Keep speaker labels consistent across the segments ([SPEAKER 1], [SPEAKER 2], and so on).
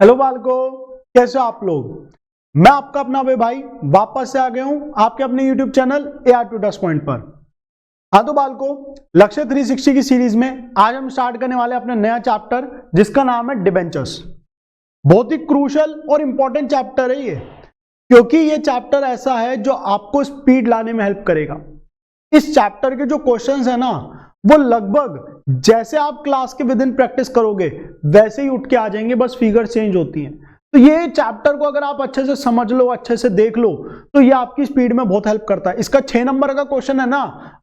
[SPEAKER 1] Hello बालको, कैसे हो आप लोग। मैं आपका अपना अभय भाई वापस से आ गया हूं आपके अपने YouTube चैनल AR2 पॉइंट पर। हाँ तो बालको, लक्ष्य 360 की सीरीज में आज हम स्टार्ट करने वाले अपना नया चैप्टर जिसका नाम है डिबेंचर्स। बहुत ही क्रूशल और इंपॉर्टेंट चैप्टर है ये, क्योंकि ये चैप्टर ऐसा है जो आपको स्पीड लाने में हेल्प करेगा। इस चैप्टर के जो क्वेश्चंस है ना, वो लगभग जैसे आप क्लास के विद इन प्रैक्टिस करोगे वैसे ही उठ के आ जाएंगे, बस फिगर चेंज होती हैं। तो ये चैप्टर को अगर आप अच्छे से समझ लो, अच्छे से देख लो, तो ये आपकी स्पीड में बहुत हेल्प करता है। इसका 6 नंबर का क्वेश्चन है ना,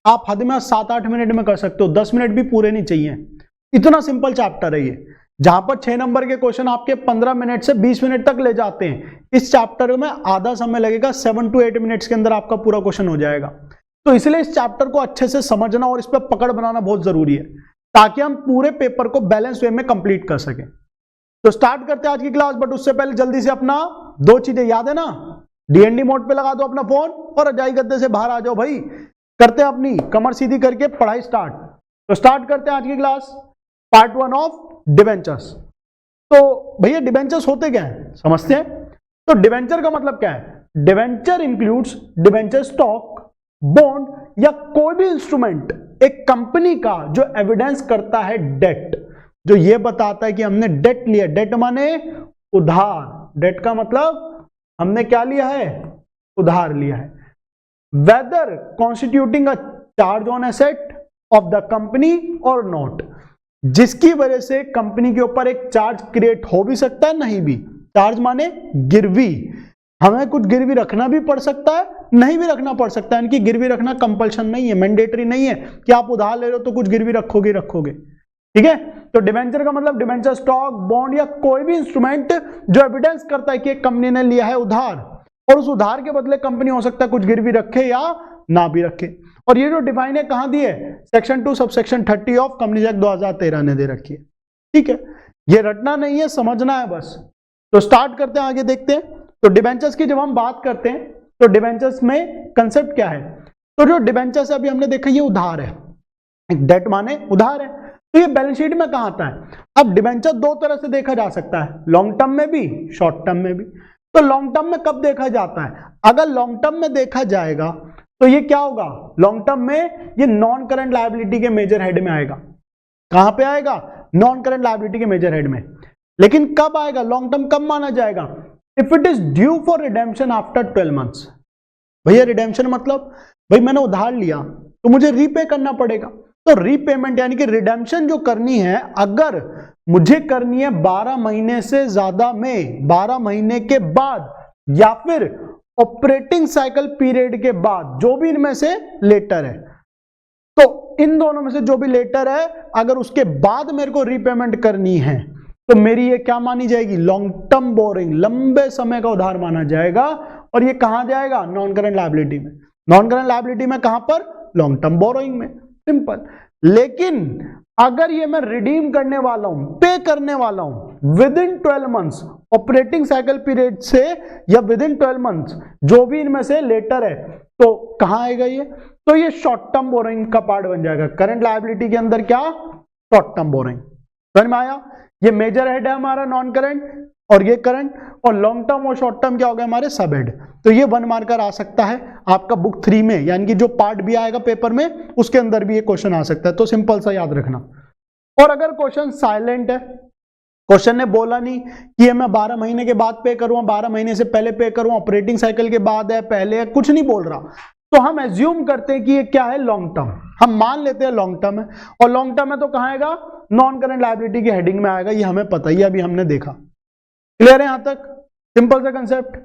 [SPEAKER 1] आप हद में 7-8 मिनट में कर सकते हो, 10 मिनट भी पूरे नहीं चाहिए। इतना सिंपल चैप्टर है ये, जहां पर 6 नंबर के क्वेश्चन आपके 15 मिनट से 20 मिनट तक ले जाते हैं, इस चैप्टर में आधा समय लगेगा, 7 to 8 मिनट्स के अंदर आपका पूरा क्वेश्चन हो जाएगा। तो इसलिए इस चैप्टर को अच्छे से समझना और इस पर पकड़ बनाना बहुत जरूरी है, ताकि हम पूरे पेपर को बैलेंस वे में कंप्लीट कर सकें। तो स्टार्ट करते हैं आज की क्लास, बट उससे पहले जल्दी से अपना 2 चीजें याद है ना, डीएनडी मोड पे लगा दो अपना फोन और रजाई गद्दे से बाहर आ जाओ भाई। करते हैं अपनी कमर सीधी करके पढ़ाई स्टार्ट। तो स्टार्ट करते हैं आज की क्लास, पार्ट 1 ऑफ डिबेंचर्स। तो भैया डिबेंचर्स होते क्या है समझते हैं। तो डिबेंचर का मतलब क्या है। Debenture includes debenture stock, bond या कोई भी इंस्ट्रूमेंट एक कंपनी का जो एविडेंस करता है डेट, जो ये बताता है कि हमने डेट लिया। डेट माने उधार, डेट का मतलब हमने क्या लिया है, उधार लिया है। Whether constituting a charge on asset of the company और नॉट, जिसकी वजह से कंपनी के ऊपर एक चार्ज क्रिएट हो भी सकता है, नहीं भी। चार्ज माने गिरवी, हमें कुछ गिरवी रखना भी पड़ सकता है, नहीं भी रखना पड़ सकता है। इनकी गिरवी रखना कंपल्शन नहीं है, मैंडेटरी नहीं है कि आप उधार ले रहे हो तो कुछ गिरवी रखोगे रखोगे, ठीक है। तो डिबेंचर का मतलब डिबेंचर स्टॉक, बॉन्ड या कोई भी इंस्ट्रूमेंट जो एविडेंस करता है कि एक कंपनी ने लिया है उधार, और उस उधार के बदले कंपनी हो सकता है कुछ गिरवी रखे या ना भी रखे। और ये जो डिफाइन है कहां दी है, section 2 subsection 30 of companies act 2013 ने दे रखी है, ठीक है। ये रटना नहीं है, समझना है बस। तो स्टार्ट करते हैं, आगे देखते हैं। तो डिबेंचर्स की जब हम बात करते हैं तो डिबेंचर्स में कंसेप्ट क्या है। तो जो डिबेंचर्स अभी हमने देखा ये उधार है, डेट माने उधार है। तो ये बैलेंस शीट में कहां आता है। अब डिबेंचर 2 तरह से देखा जा सकता है, लॉन्ग टर्म में भी, शॉर्ट टर्म में भी। तो लॉन्ग टर्म में कब देखा जाता है, अगर लॉन्ग टर्म में देखा जाएगा तो ये क्या होगा, लॉन्ग टर्म में ये नॉन करंट लायबिलिटी के मेजर हेड में आएगा। कहां पे आएगा, नॉन करंट लायबिलिटी के मेजर हेड में। लेकिन कब आएगा, लॉन्ग टर्म कब माना जाएगा, if it is due for redemption after 12 months. भैया रिडेम्पशन मतलब भाई मैंने उधार लिया तो मुझे रीपे करना पड़ेगा। तो रीपेमेंट यानी कि रिडेम्पशन जो करनी है, अगर मुझे करनी है 12 महीने से ज्यादा में, 12 महीने के बाद या फिर ऑपरेटिंग साइकिल पीरियड के बाद, जो भी इनमें से लेटर है, तो इन दोनों में से जो भी लेटर है, अगर उसके बाद मेरे को रीपेमेंट करनी है तो मेरी ये क्या मानी जाएगी, लॉन्ग टर्म बोरिंग, लंबे समय का उधार माना जाएगा। और ये कहां जाएगा, नॉन करंट लायबिलिटी में। नॉन करंट लायबिलिटी में कहां पर, लॉन्ग टर्म बोरोइंग में, सिंपल। लेकिन अगर ये मैं रिडीम करने वाला हूं, पे करने वाला हूं with in 12 months, operating cycle period से या विद इन 12 मंथ्स, जो भी इनमें से लेटर है, तो कहां आएगा ये, तो ये शॉर्ट टर्म बोरोइंग का पार्ट बन जाएगा। करंट लायबिलिटी के अंदर क्या, शॉर्ट टर्म बोरोइंग। समझ में आया। ये मेजर हेड है हमारा नॉन करंट, और ये करंट, और लॉन्ग टर्म और शॉर्ट टर्म क्या हो गया हमारे सब हेड। तो ये 1 मार्कर आ सकता है आपका बुक 3 में, यानी कि जो पार्ट भी आएगा पेपर में उसके अंदर भी ये क्वेश्चन आ सकता है। तो सिंपल सा याद रखना। और अगर क्वेश्चन साइलेंट है, क्वेश्चन ने बोला नहीं कि ये मैं 12 महीने के बाद पे करूं, 12 महीने से पहले पे करूं, ऑपरेटिंग साइकिल के बाद है, पहले है, कुछ नहीं बोल रहा, तो हम एज्यूम करते हैं कि ये क्या है, लॉन्ग टर्म। हम मान लेते हैं लॉन्ग टर्म है, और लॉन्ग टर्म है तो कहां आएगा, नॉन करंट लायबिलिटी की हेडिंग में आएगा। ये हमें पता ही, अभी हमने देखा। क्लियर है यहां तक, सिंपल सा कंसेप्ट।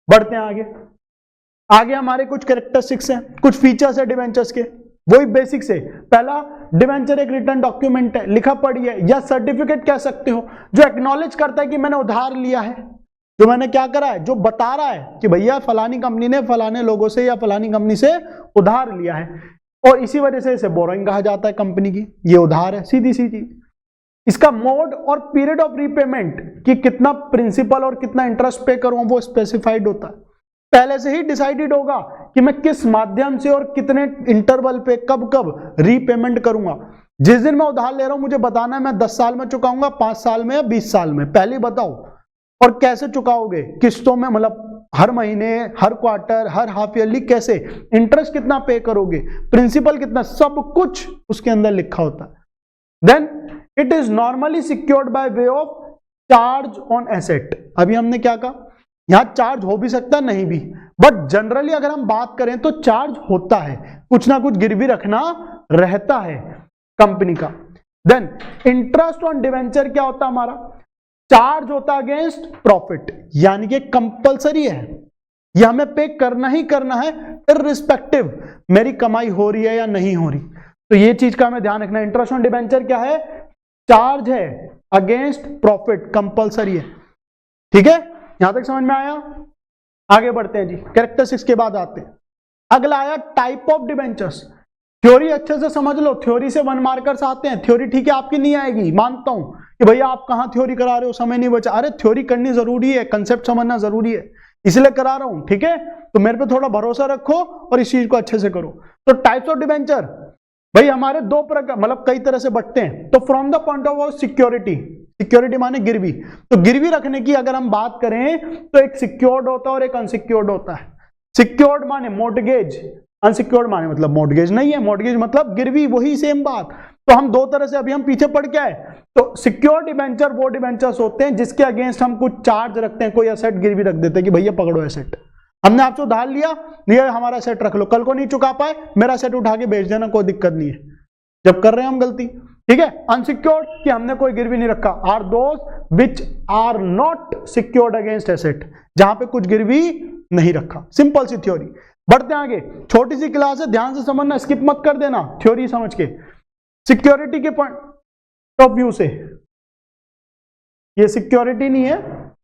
[SPEAKER 1] बढ़ते हैं आगे। आगे हमारे कुछ कैरेक्टरिस्टिक्स हैं, कुछ फीचर्स है डिबेंचर्स के, वही बेसिक्स है। पहला, डिबेंचर एक रिटर्न डॉक्यूमेंट है, लिखा पढ़ी है, या सर्टिफिकेट कह सकते हो, जो एक्नॉलेज करता है कि मैंने उधार लिया है, जो मैंने क्या करा है, जो बता रहा है कि भैया फलानी कंपनी ने फलाने लोगों से या फलानी कंपनी से उधार लिया है, और इसी वजह से इसे बोरोइंग कहा जाता है कंपनी की। ये उधार है, सीधी सी चीज। इसका मोड और पीरियड ऑफ रीपेमेंट, कि कितना प्रिंसिपल और कितना इंटरेस्ट पे करूं, वो स्पेसिफाइड होता है, पहले से ही डिसाइडेड होगा कि मैं किस माध्यम से और कितने इंटरवल पे कब कब रीपेमेंट करूंगा। जिस दिन मैं उधार ले रहा हूं मुझे बताना है मैं 10 साल में चुकाऊंगा, 5 साल में या 20 साल में, पहले बताओ। और कैसे चुकाओगे, किस्तों में, मतलब हर महीने, हर क्वार्टर, हर हाफ ईयरली, कैसे, इंटरेस्ट कितना पे करोगे, प्रिंसिपल कितना, सब कुछ उसके अंदर लिखा होता है। Then it is normally secured by way of charge on asset. अभी हमने क्या कहा, यहां चार्ज हो भी सकता है, नहीं भी, बट जनरली अगर हम बात करें तो चार्ज होता है, कुछ ना कुछ गिरवी रखना रहता है कंपनी का। देन इंटरेस्ट ऑन डिवेंचर क्या होता है हमारा, चार्ज होता है अगेंस्ट प्रॉफिट, यानी कि कंपलसरी है, यह हमें पे करना ही करना है, इररिस्पेक्टिव मेरी कमाई हो रही है या नहीं हो रही। तो ये चीज का हमें ध्यान रखना है। इंटरेस्ट ऑन डिवेंचर क्या है, चार्ज है अगेंस्ट प्रॉफिट, कंपलसरी है। ठीक है, यहां तक समझ में आया। आगे बढ़ते हैं जी, कैरेक्टरिस्टिक्स के बाद आते हैं। अगला आया टाइप ऑफ डिवेंचर्स। थ्योरी अच्छे से समझ लो, थ्योरी से 1 मार्कर्स आते हैं। थ्योरी ठीक है आपकी नहीं आएगी, मानता हूं कि भैया आप कहां थ्योरी करा रहे हो, समय नहीं बचा। अरे थ्योरी करनी जरूरी है, कंसेप्ट समझना जरूरी है, इसलिए करा रहा हूं। ठीक है, तो मेरे पे थोड़ा भरोसा रखो और इस चीज को अच्छे से करो। तो टाइप्स ऑफ डिवेंचर भाई हमारे दो प्रकार, मतलब कई तरह से बंटते हैं। तो from the point of security, security माने गिरवी, तो गिरवी रखने की अगर हम बात करें तो एक सिक्योर्ड होता है और एक अनसिक्योर्ड होता है। सिक्योर्ड माने मोर्टगेज, अनसिक्योर्ड माने मतलब मोर्टगेज नहीं है, मोर्टगेज मतलब गिरवी, वही सेम बात। तो हम दो तरह से अभी हम पीछे पड़ के आए। तो सिक्योर्ड डिवेंचर वो डिवेंचर्स होते हैं जिसके अगेंस्ट हम कुछ चार्ज रखते हैं, कोई एसेट गिरवी रख देते हैं कि भैया पकड़ो एसेट, हमने आपसे उधार लिया, ये हमारा सेट रख लो, कल को नहीं चुका पाए मेरा सेट उठा के बेच देना, कोई दिक्कत नहीं है, जब कर रहे हैं हम गलती। ठीक है, अनसिक्योर्ड कि हमने कोई गिरवी नहीं रखा, are those which are not secured against asset, जहां पे कुछ गिरवी नहीं रखा। सिंपल सी थ्योरी। बढ़ते आगे, छोटी सी क्लास है, ध्यान से समझना, स्किप मत कर देना थ्योरी समझ के। सिक्योरिटी के पॉइंट ऑफ व्यू से, ये सिक्योरिटी नहीं है,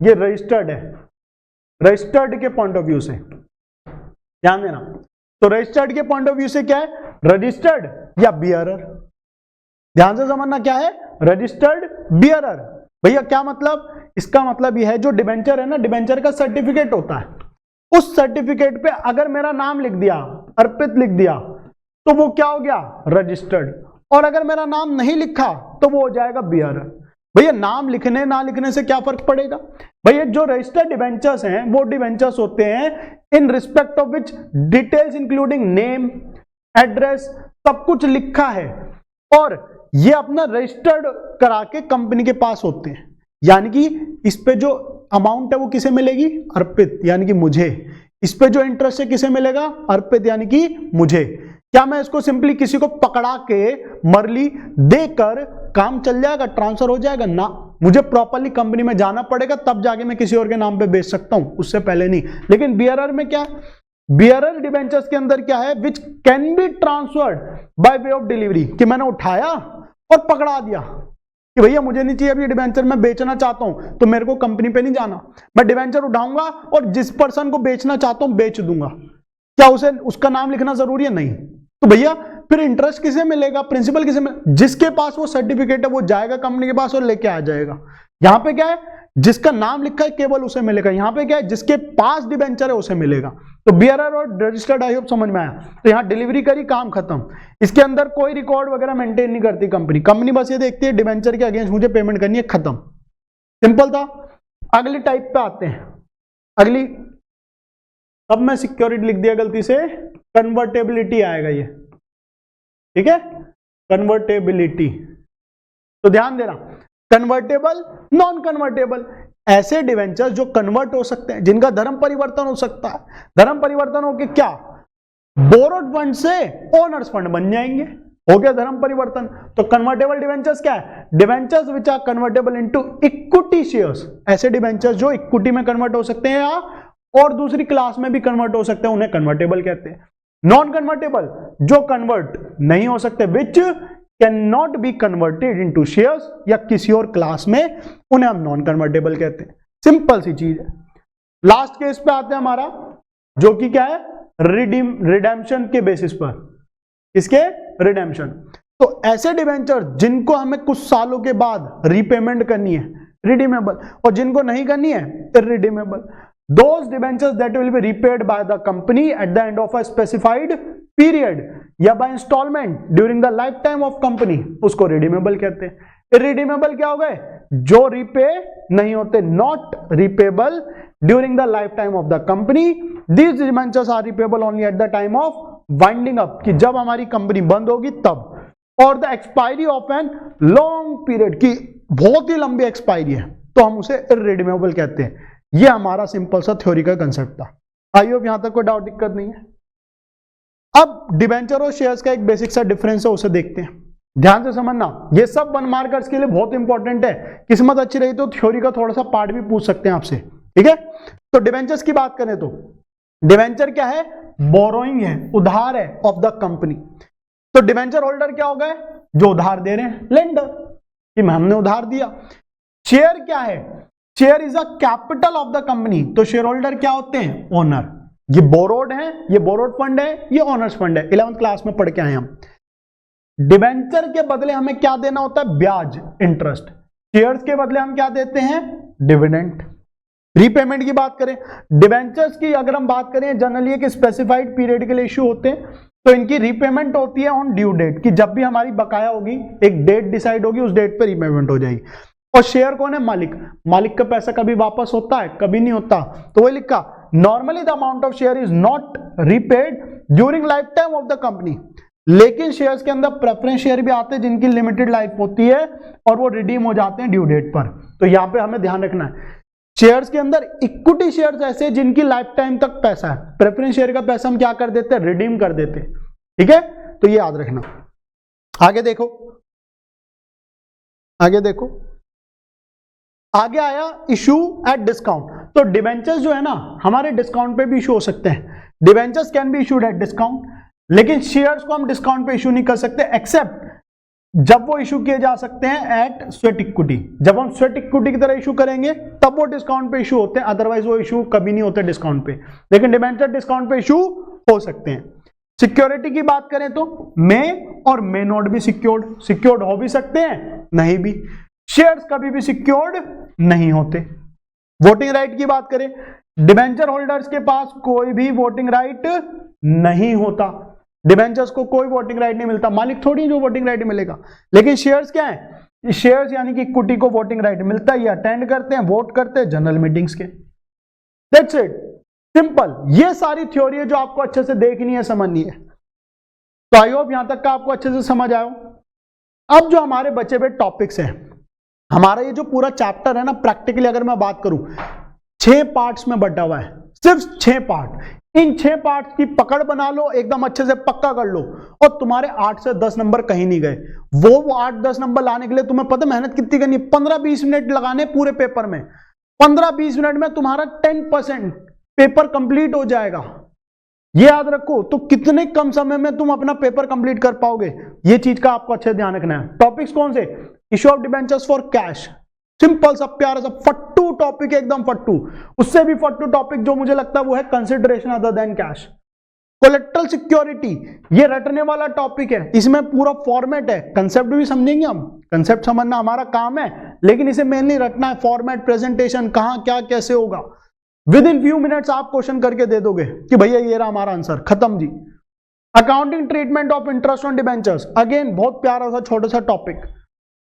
[SPEAKER 1] ये रजिस्टर्ड है, रजिस्टर्ड के पॉइंट ऑफ व्यू से ध्यान देना। तो रजिस्टर्ड के पॉइंट ऑफ व्यू से क्या है, रजिस्टर्ड या बियरर, ध्यान से समझना क्या है, रजिस्टर्ड बियरर। भैया क्या मतलब, इसका मतलब यह है जो डिबेंचर है ना, डिबेंचर का सर्टिफिकेट होता है, उस सर्टिफिकेट पे अगर मेरा नाम लिख दिया, अर्पित लिख दिया, तो वो क्या हो गया, रजिस्टर्ड। और अगर मेरा नाम नहीं लिखा तो वो हो जाएगा बियरर। भैया नाम लिखने ना लिखने से क्या फर्क पड़ेगा, भैया जो रजिस्टर्ड डिबेंचर्स हैं वो डिबेंचर्स होते हैं in respect of which details including name, address, सब कुछ लिखा है, और ये अपना रजिस्टर्ड करा के कंपनी के पास होते हैं। यानी कि इस पे जो अमाउंट है वो किसे मिलेगी, अर्पित यानी कि मुझे। इस पे जो इंटरेस्ट है किसे मिलेगा, अर्पित यानी कि मुझे। क्या मैं इसको सिंपली किसी को पकड़ा के मरली देकर काम चल जाएगा, ट्रांसफर हो जाएगा ना, मुझे प्रॉपर्ली कंपनी में जाना पड़ेगा, तब जाके मैं किसी और के नाम पे बेच सकता हूं, उससे पहले नहीं। लेकिन बियरर में क्या, बियरर डिबेंचर्स के अंदर क्या है, which can be transferred by way of delivery, कि मैंने उठाया और पकड़ा दिया कि भैया मुझे नहीं चाहिए अब ये डिबेंचर, मैं बेचना चाहता हूं, तो मेरे को कंपनी पे नहीं जाना, मैं डिबेंचर उठाऊंगा और जिस पर्सन को बेचना चाहता हूं बेच दूंगा। क्या उसे उसका नाम लिखना जरूरी है, नहीं। तो भैया फिर इंटरेस्ट किसे मिलेगा, प्रिंसिपल किसे मिलेगा, जिसके पास वो सर्टिफिकेट है वो जाएगा कंपनी के पास और लेके आ जाएगा। यहां पे क्या है, जिसका नाम लिखा है केवल उसे मिलेगा। यहां पे क्या है, जिसके पास डिबेंचर है उसे मिलेगा। तो बियरर और रजिस्टर्ड, आई होप समझ में आया। तो यहां डिलीवरी करी, काम खत्म। इसके अंदर कोई रिकॉर्ड वगैरह मेंटेन नहीं करती कंपनी, कंपनी बस ये देखती है डिबेंचर के अगेंस्ट मुझे पेमेंट करनी है, खत्म, सिंपल था। अगली टाइप पे आते हैं, अगली, अब मैं सिक्योरिटी लिख दिया गलती से, कन्वर्टेबिलिटी आएगा ये, ठीक है, कन्वर्टेबिलिटी। तो ध्यान देना, कन्वर्टेबल, नॉन कन्वर्टेबल, ऐसे डिवेंचर्स जो कन्वर्ट हो सकते हैं, जिनका धर्म परिवर्तन हो सकता है। धर्म परिवर्तन होके क्या, बोरोड फंड से ओनर्स फंड बन जाएंगे, हो गया धर्म परिवर्तन। तो कन्वर्टेबल डिवेंचर्स क्या है, debentures which are convertible into equity shares, ऐसे डिवेंचर्स जो इक्विटी में कन्वर्ट हो सकते हैं या और दूसरी क्लास में भी कन्वर्ट हो सकते हैं, उन्हें कन्वर्टेबल कहते हैं। नॉन कन्वर्टेबल, जो कन्वर्ट नहीं हो सकते, which can not be converted into shares या किसी और क्लास में, उन्हें हम नॉन कन्वर्टेबल कहते हैं। सिंपल सी चीज है। लास्ट केस पे आते हैं हमारा, जो कि क्या है, रिडेम्पशन के बेसिस पर, इसके रिडेम्पशन। तो ऐसे डिवेंचर जिनको हमें कुछ सालों के बाद रीपेमेंट करनी है, रिडीमेबल, और जिनको नहीं करनी है, irredeemable. Those debentures that will be repaid by the company at the end of a specified period या by installment during the lifetime of company, उसको redeemable कहते हैं। Irredeemable क्या हो गए, जो रीपे नहीं होते, not repayable during the life time of the company, these debentures are repayable only at the time of winding up, कि जब हमारी कंपनी बंद होगी तब, और the expiry of an long period, की बहुत ही लंबी एक्सपायरी है तो हम उसे इररिडीमेबल कहते हैं। ये हमारा सिंपल सा थ्योरी का कंसेप्ट था। आई होप यहां तक कोई डाउट दिक्कत नहीं है। अब डिबेंचर और शेयर्स का एक बेसिक सा डिफरेंस है, उसे देखते हैं। ध्यान से समझना, ये सब 1 मार्कर्स के लिए बहुत इंपॉर्टेंट है। किस्मत अच्छी रही तो थ्योरी का थोड़ा सा पार्ट भी पूछ सकते हैं आपसे, ठीक है। तो डिबेंचर्स की बात करें तो डिबेंचर क्या है, बोरोइंग है, उधार है ऑफ द कंपनी। तो डिबेंचर होल्डर क्या हो गए, जो उधार दे रहे हैं, लेंडर, कि हमने उधार दिया। शेयर क्या है, share is a capital of the company, तो शेयर होल्डर क्या होते हैं, ओनर। ये बोरोड है, ये बोरोड फंड है, ये ओनर्स फंड है, 11th क्लास में पढ़ के आए हम। डिबेंचर के बदले हमें क्या देना होता है, ब्याज, इंटरेस्ट। शेयर्स के बदले हम क्या देते हैं, डिविडेंड। रीपेमेंट की बात करें, डिबेंचर्स की अगर हम बात करें, जनरली एक स्पेसिफाइड पीरियड के लिए इश्यू होते हैं, तो इनकी रीपेमेंट होती है ऑन ड्यू डेट, कि जब भी हमारी बकाया होगी, एक डेट डिसाइड होगी, उस डेट पे रीपेमेंट हो जाएगी। और शेयर कौन है, मालिक। मालिक का पैसा कभी वापस होता है, कभी नहीं होता, तो वही लिखा, normally the amount of share is not repaid during life time of the company. लेकिन शेयर्स के अंदर प्रेफरेंस शेयर भी आते हैं जिनकी लिमिटेड लाइफ होती है और वो रिडीम हो जाते हैं ड्यू डेट पर। तो यहां पे हमें ध्यान रखना है, शेयर्स के अंदर इक्विटी शेयर्स ऐसे जिनकी लाइफ टाइम तक पैसा है, प्रेफरेंस शेयर का पैसा हम क्या कर देते हैं, रिडीम कर देते हैं, ठीक है। तो ये याद रखना। आगे देखो, आगे देखो, आगे आया इशू एट डिस्काउंट। तो डिबेंचर्स जो है ना, हमारे डिस्काउंट पे भी इशू हो सकते हैं। Debentures can be issued at discount, लेकिन शेयर्स को हम डिस्काउंट पे इशू नहीं कर सकते, एक्सेप्ट जब वो इशू किए जा सकते हैं एट स्वेट इक्विटी। जब हम स्वेट इक्विटी की तरह इशू करेंगे तब वो डिस्काउंट पे इशू होते हैं, अदरवाइज वो इशू कभी नहीं होते डिस्काउंट पे। लेकिन डिबेंचर डिस्काउंट पे इशू हो सकते हैं। सिक्योरिटी की बात करें तो मे और मे नॉट भी सिक्योर्ड हो भी सकते हैं, नहीं भी। शेयर्स कभी भी सिक्योर्ड नहीं होते। वोटिंग राइट की बात करें, डिबेंचर होल्डर्स के पास कोई भी वोटिंग राइट नहीं होता। डिबेंचर्स को कोई वोटिंग राइट नहीं मिलता, मालिक थोड़ी जो वोटिंग राइट मिलेगा। लेकिन शेयर्स क्या है, शेयर्स यानी कि इक्विटी को वोटिंग राइट मिलता है, ये अटेंड करते हैं, वोट करते हैं जनरल मीटिंग्स के। That's it, simple. ये सारी थ्योरी है जो आपको अच्छे से देखनी है, समझनी है। तो आई होप यहां तक का आपको अच्छे से समझ आया। अब जो हमारे बचे हुए टॉपिक्स हैं, हमारा ये जो पूरा चैप्टर है ना, प्रैक्टिकली अगर मैं बात करूं 6 पार्ट्स में बटा हुआ है, सिर्फ 6 पार्ट। इन 6 पार्ट्स की पकड़ बना लो, एकदम अच्छे से पक्का कर लो, और तुम्हारे 8 से 10 नंबर कहीं नहीं गए। वो 8-10 नंबर लाने के लिए तुम्हें पता मेहनत कितनी करनी है, 15-20 मिनट लगाने पूरे पेपर में। 15-20 मिनट में तुम्हारा 10% पेपर कंप्लीट हो जाएगा, ये याद रखो। तो कितने कम समय में तुम अपना पेपर कंप्लीट कर पाओगे, ये चीज का आपको अच्छे ध्यान रखना है। टॉपिक्स कौन से, issue of debentures for cash, simple सा प्यारा सा फट्टू टॉपिक है, एकदम फट्टू। उससे भी फट्टू टॉपिक जो मुझे लगता है वो है consideration other than cash. Colorectal security, ये रटने वाला टॉपिक है, इसमें पूरा फॉर्मेट है, कंसेप्ट भी समझेंगे हम, कंसेप्ट समझना हमारा काम है, लेकिन इसे मेनली रटना है, फॉर्मेट, प्रेजेंटेशन, कहां क्या कैसे होगा। विद इन फ्यू मिनट्स आप क्वेश्चन करके दे दोगे कि भैया ये रहा हमारा आंसर, खत्म जी। Accounting treatment of interest on debentures, again बहुत प्यारा सा छोटा सा टॉपिक।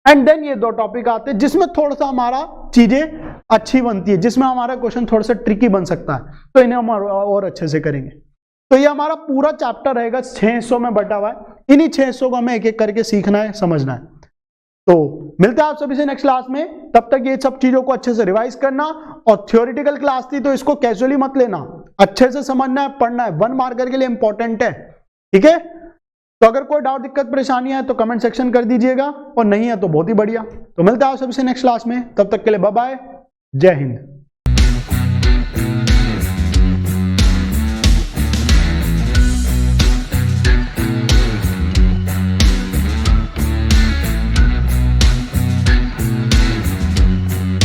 [SPEAKER 1] एंड देन ये 2 टॉपिक आते हैं जिसमें थोड़ा सा हमारा चीजें अच्छी बनती है, जिसमें हमारा क्वेश्चन थोड़ा सा ट्रिकी बन सकता है, तो इन्हें हम और अच्छे से करेंगे। तो ये हमारा पूरा चैप्टर रहेगा 600 में बटा हुआ है। इन्हीं 600 को हमें एक एक करके सीखना है, समझना है। तो मिलते हैं आप सभी से नेक्स्ट क्लास में, तब तक ये सब चीजों को अच्छे से रिवाइज करना। और थ्योरेटिकल क्लास थी तो इसको कैजुअली मत लेना, अच्छे से समझना है, पढ़ना है, 1 मार्कर के लिए इंपॉर्टेंट है, ठीक है। तो अगर कोई डाउट, दिक्कत, परेशानी है तो कमेंट सेक्शन कर दीजिएगा, और नहीं है तो बहुत ही बढ़िया। तो मिलते हैं आप सभी से नेक्स्ट क्लास में, तब तक के लिए बाय बाय, जय हिंद।